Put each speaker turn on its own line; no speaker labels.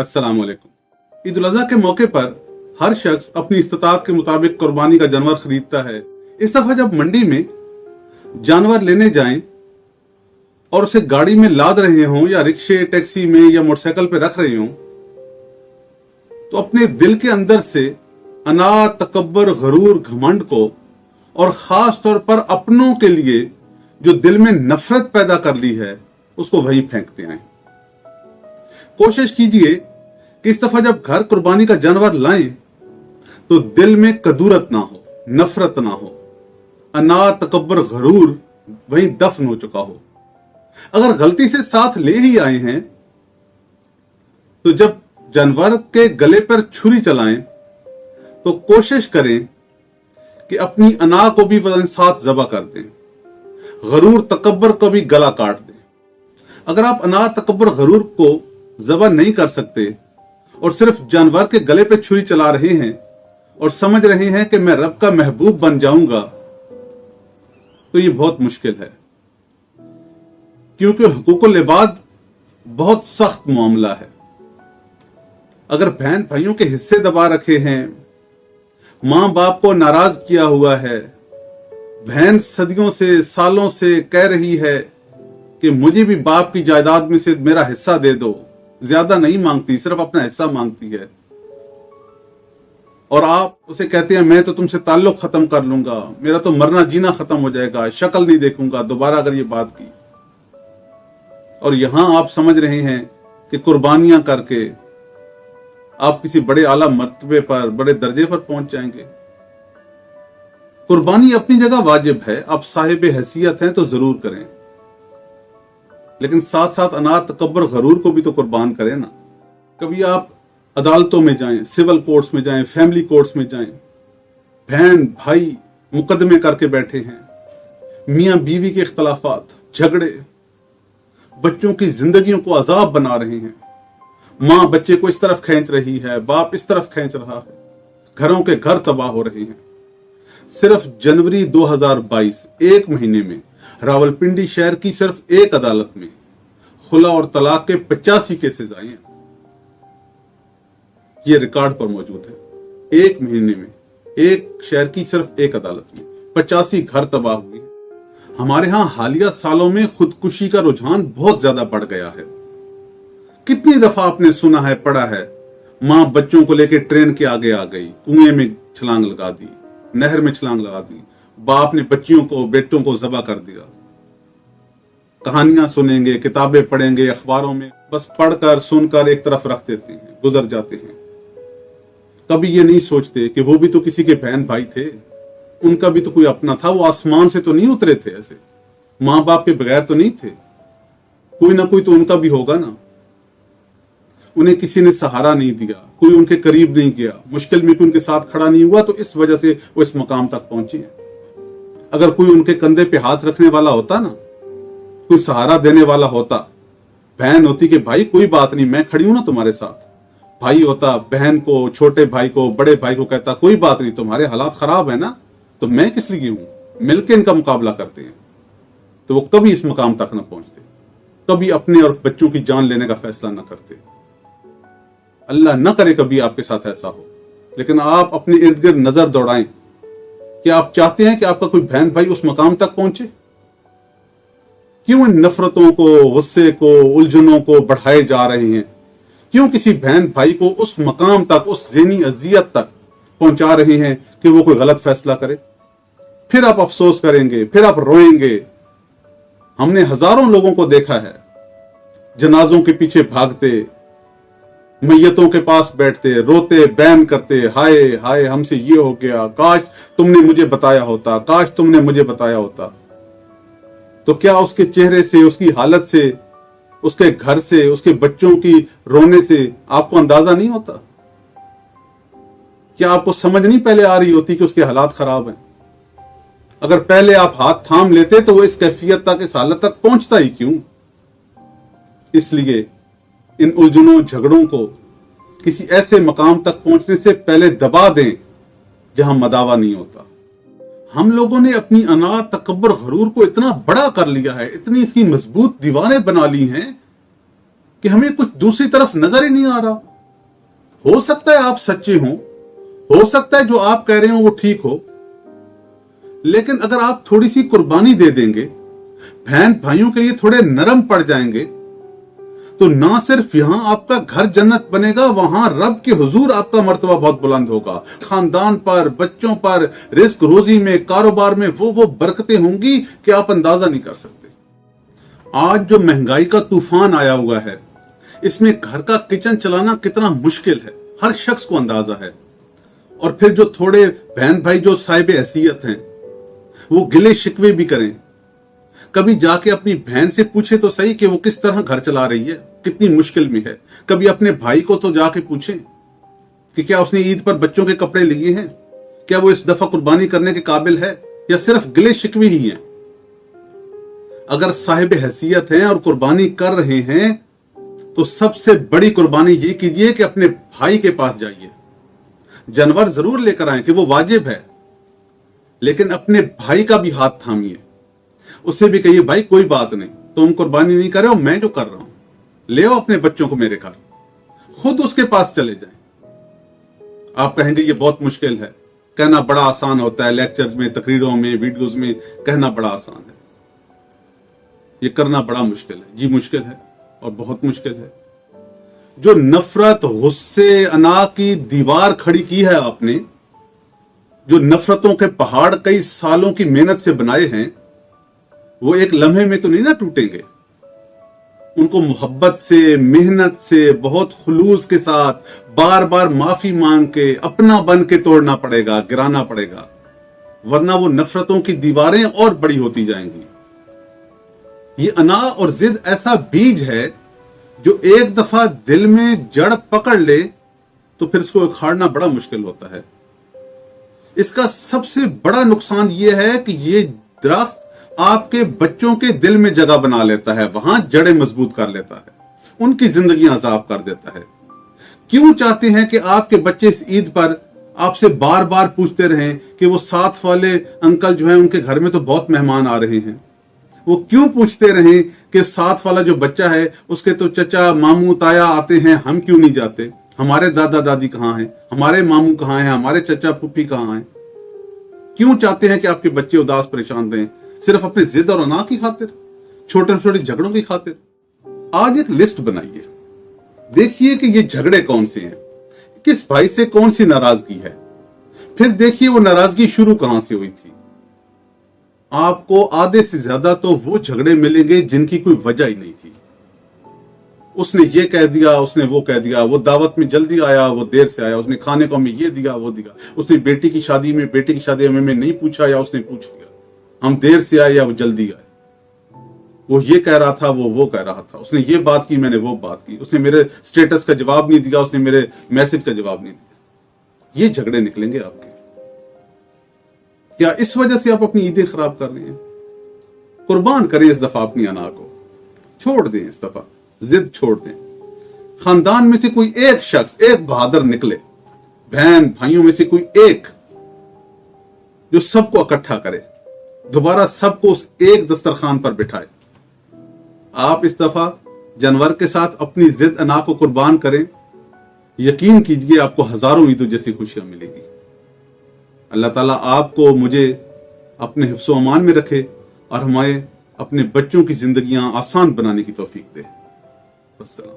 अस्सलाम वालेकुम। ईद उल अज़हा के मौके पर हर शख्स अपनी इस्तिताअत के मुताबिक कुर्बानी का जानवर खरीदता है। इस दफा जब मंडी में जानवर लेने जाएं और उसे गाड़ी में लाद रहे हों या रिक्शे, टैक्सी में या मोटरसाइकिल पे रख रहे हों, तो अपने दिल के अंदर से अना, तकब्बर, गरूर, घमंड को और खास तौर पर अपनों के लिए जो दिल में नफरत पैदा कर ली है, उसको वहीं फेंकते आए। कोशिश कीजिए कि इस दफा जब घर कुर्बानी का जानवर लाएं तो दिल में कदूरत ना हो, नफरत ना हो, अना, तकब्बर, गरूर वहीं दफन हो चुका हो। अगर गलती से साथ ले ही आए हैं तो जब जानवर के गले पर छुरी चलाएं तो कोशिश करें कि अपनी अना को भी साथ ज़बा कर दें, गरूर, तकब्बर को भी गला काट दें। अगर आप अना, तकब्बर, गरूर को ज़बा नहीं कर सकते और सिर्फ जानवर के गले पे छुरी चला रहे हैं और समझ रहे हैं कि मैं रब का महबूब बन जाऊंगा, तो ये बहुत मुश्किल है, क्योंकि हुकूकुल इबाद बहुत सख्त मामला है। अगर बहन भाइयों के हिस्से दबा रखे हैं, मां बाप को नाराज किया हुआ है, बहन सदियों से, सालों से कह रही है कि मुझे भी बाप की जायदाद में से मेरा हिस्सा दे दो, ज्यादा नहीं मांगती, सिर्फ अपना हिस्सा मांगती है, और आप उसे कहते हैं मैं तो तुमसे ताल्लुक खत्म कर लूंगा, मेरा तो मरना जीना खत्म हो जाएगा, शक्ल नहीं देखूंगा दोबारा अगर ये बात की। और यहां आप समझ रहे हैं कि कुर्बानियां करके आप किसी बड़े आला मर्तबे पर, बड़े दर्जे पर पहुंच जाएंगे। कुर्बानी अपनी जगह वाजिब है, आप साहिब हैसियत हैं तो जरूर करें, लेकिन साथ साथ अना, तकब्बर, गरूर को भी तो कुर्बान करें ना। कभी आप अदालतों में जाएं, सिविल कोर्ट्स में जाएं, फैमिली कोर्ट्स में जाएं, बहन भाई मुकदमे करके बैठे हैं, मियां बीवी के इख्तलाफात, झगड़े, बच्चों की जिंदगियों को अजाब बना रहे हैं, मां बच्चे को इस तरफ खींच रही है, बाप इस तरफ खींच रहा है, घरों के घर तबाह हो रहे हैं। सिर्फ जनवरी 2022 एक महीने में रावलपिंडी शहर की सिर्फ एक अदालत में खुला और तलाक के 85 केसेस आए हैं। ये रिकॉर्ड पर मौजूद है। एक महीने में एक शहर की सिर्फ एक अदालत में 85 घर तबाह हुए। हमारे यहां हालिया सालों में खुदकुशी का रुझान बहुत ज्यादा बढ़ गया है। कितनी दफा आपने सुना है, पढ़ा है, मां बच्चों को लेकर ट्रेन के आगे आ गई, कुएं में छलांग लगा दी, नहर में छलांग लगा दी, बाप ने बच्चियों को, बेटों को ज़बा कर दिया। कहानियां सुनेंगे, किताबें पढ़ेंगे, अखबारों में बस पढ़कर सुनकर एक तरफ रख देते हैं, गुजर जाते हैं। कभी ये नहीं सोचते कि वो भी तो किसी के बहन भाई थे, उनका भी तो कोई अपना था, वो आसमान से तो नहीं उतरे थे, ऐसे मां बाप के बगैर तो नहीं थे, कोई ना कोई तो उनका भी होगा ना। उन्हें किसी ने सहारा नहीं दिया, कोई उनके करीब नहीं गया, मुश्किल में कोई उनके साथ खड़ा नहीं हुआ, तो इस वजह से वो इस मकाम तक पहुंचे हैं। अगर कोई उनके कंधे पे हाथ रखने वाला होता ना, कोई सहारा देने वाला होता, बहन होती कि भाई कोई बात नहीं, मैं खड़ी हूं ना तुम्हारे साथ, भाई होता बहन को, छोटे भाई को, बड़े भाई को कहता कोई बात नहीं, तुम्हारे हालात खराब है ना, तो मैं किस लिए हूं, मिलकर इनका मुकाबला करते हैं, तो वो कभी इस मकाम तक न पहुंचते, कभी अपने और बच्चों की जान लेने का फैसला न करते। अल्लाह न करे कभी आपके साथ ऐसा हो, लेकिन आप अपने इर्द गिर्द नजर दौड़ाएं कि आप चाहते हैं कि आपका कोई बहन भाई उस मकाम तक पहुंचे? क्यों इन नफरतों को, गुस्से को, उलझनों को बढ़ाए जा रहे हैं? क्यों किसी बहन भाई को उस मकाम तक, उस ज़हनी अजियत तक पहुंचा रहे हैं कि वो कोई गलत फैसला करे? फिर आप अफसोस करेंगे, फिर आप रोएंगे। हमने हजारों लोगों को देखा है जनाजों के पीछे भागते, मैयतों के पास बैठते, रोते, बैन करते, हाय हाय हमसे ये हो गया, काश तुमने मुझे बताया होता, काश तुमने मुझे बताया होता। तो क्या उसके चेहरे से, उसकी हालत से, उसके घर से, उसके बच्चों की रोने से आपको अंदाजा नहीं होता? क्या आपको समझ नहीं पहले आ रही होती कि उसके हालात खराब हैं? अगर पहले आप हाथ थाम लेते तो वो इस कैफियत तक, इस हालत तक पहुंचता ही क्यों? इसलिए इन उलझनों, झगड़ों को किसी ऐसे मकाम तक पहुंचने से पहले दबा दें जहां मदावा नहीं होता। हम लोगों ने अपनी अना, तकब्बर, गरूर को इतना बड़ा कर लिया है, इतनी इसकी मजबूत दीवारें बना ली हैं कि हमें कुछ दूसरी तरफ नजर ही नहीं आ रहा। हो सकता है आप सच्चे हो सकता है जो आप कह रहे हो वो ठीक हो, लेकिन अगर आप थोड़ी सी कुर्बानी दे देंगे, बहन भाइयों के लिए थोड़े नरम पड़ जाएंगे, तो ना सिर्फ यहां आपका घर जन्नत बनेगा, वहां रब के हुजूर आपका मर्तबा बहुत बुलंद होगा। खानदान पर, बच्चों पर, रिस्क रोजी में, कारोबार में वो बरकतें होंगी कि आप अंदाजा नहीं कर सकते। आज जो महंगाई का तूफान आया हुआ है, इसमें घर का किचन चलाना कितना मुश्किल है, हर शख्स को अंदाजा है। और फिर जो थोड़े बहन भाई जो साहिब हैसियत हैं, वो गिले शिकवे भी करें। कभी जाके अपनी बहन से पूछे तो सही कि वो किस तरह घर चला रही है, कितनी मुश्किल में है। कभी अपने भाई को तो जाके पूछें कि क्या उसने ईद पर बच्चों के कपड़े लिए हैं, क्या वो इस दफा कुर्बानी करने के काबिल है, या सिर्फ गिले शिकवे ही हैं। अगर साहिब हैसियत हैं और कुर्बानी कर रहे हैं, तो सबसे बड़ी कुर्बानी ये कीजिए कि अपने भाई के पास जाइए। जानवर जरूर लेकर आए कि वो वाजिब है, लेकिन अपने भाई का भी हाथ थामिए। उससे भी कहिए, भाई कोई बात नहीं, तुम कुर्बानी नहीं कर रहे हो, मैं जो कर रहा हूं, ले आओ अपने बच्चों को मेरे घर, खुद उसके पास चले जाएं। आप कहेंगे ये बहुत मुश्किल है, कहना बड़ा आसान होता है, लेक्चर्स में, तकरीरों में, वीडियोस में कहना बड़ा आसान है, ये करना बड़ा मुश्किल है। जी मुश्किल है, और बहुत मुश्किल है। जो नफरत, गुस्से, अना की दीवार खड़ी की है आपने, जो नफरतों के पहाड़ कई सालों की मेहनत से बनाए हैं, वो एक लम्हे में तो नहीं ना टूटेंगे। उनको मोहब्बत से, मेहनत से, बहुत खुलूस के साथ, बार बार माफी मांग के, अपना बन के तोड़ना पड़ेगा, गिराना पड़ेगा, वरना वो नफरतों की दीवारें और बड़ी होती जाएंगी। ये अना और जिद ऐसा बीज है जो एक दफा दिल में जड़ पकड़ ले तो फिर इसको उखाड़ना बड़ा मुश्किल होता है। इसका सबसे बड़ा नुकसान यह है कि ये दरख्त आपके बच्चों के दिल में जगह बना लेता है, वहां जड़ें मजबूत कर लेता है, उनकी जिंदगी अजाब कर देता है। क्यों चाहते हैं कि आपके बच्चे इस ईद पर आपसे बार बार पूछते रहें कि वो साथ वाले अंकल जो हैं उनके घर में तो बहुत मेहमान आ रहे हैं? वो क्यों पूछते रहें कि साथ वाला जो बच्चा है उसके तो चचा, मामू, ताया आते हैं, हम क्यों नहीं जाते? हमारे दादा दादी कहां हैं, हमारे मामू कहां हैं, हमारे चचा फूफी कहां हैं? क्यों चाहते हैं कि आपके बच्चे उदास परेशान रहें, सिर्फ अपनी जिद और अना की खातिर, छोटे छोटे झगड़ों की खातिर? आज एक लिस्ट बनाइए, देखिए कि ये झगड़े कौन से हैं, किस भाई से कौन सी नाराजगी है, फिर देखिए वो नाराजगी शुरू कहां से हुई थी। आपको आधे से ज्यादा तो वो झगड़े मिलेंगे जिनकी कोई वजह ही नहीं थी। उसने ये कह दिया, उसने वो कह दिया, वो दावत में जल्दी आया, वो देर से आया, उसने खाने को हमें ये दिया, वो दिया, उसने बेटी की शादी में नहीं पूछा या उसने पूछ लिया, हम देर से आए या वो जल्दी आए, वो ये कह रहा था, वो कह रहा था, उसने ये बात की, मैंने वो बात की, उसने मेरे स्टेटस का जवाब नहीं दिया, उसने मेरे मैसेज का जवाब नहीं दिया। ये झगड़े निकलेंगे आपके। क्या इस वजह से आप अपनी ईदें खराब कर रहे हैं? कुर्बान करें इस दफा अपनी अना को, छोड़ दें, इस दफा जिद छोड़ दें। खानदान में से कोई एक शख्स, एक बहादुर निकले, बहन भाइयों में से कोई एक जो सबको इकट्ठा करे, दोबारा सबको उस एक दस्तरखान पर बिठाए। आप इस दफा जानवर के साथ अपनी जिद अना को कुर्बान करें, यकीन कीजिए आपको हजारों ईदों जैसी खुशियां मिलेगी। अल्लाह ताला आपको, मुझे अपने हिफ्ज़ो अमान में रखे और हमारे अपने बच्चों की जिंदगियां आसान बनाने की तौफीक दे। अस्सलाम।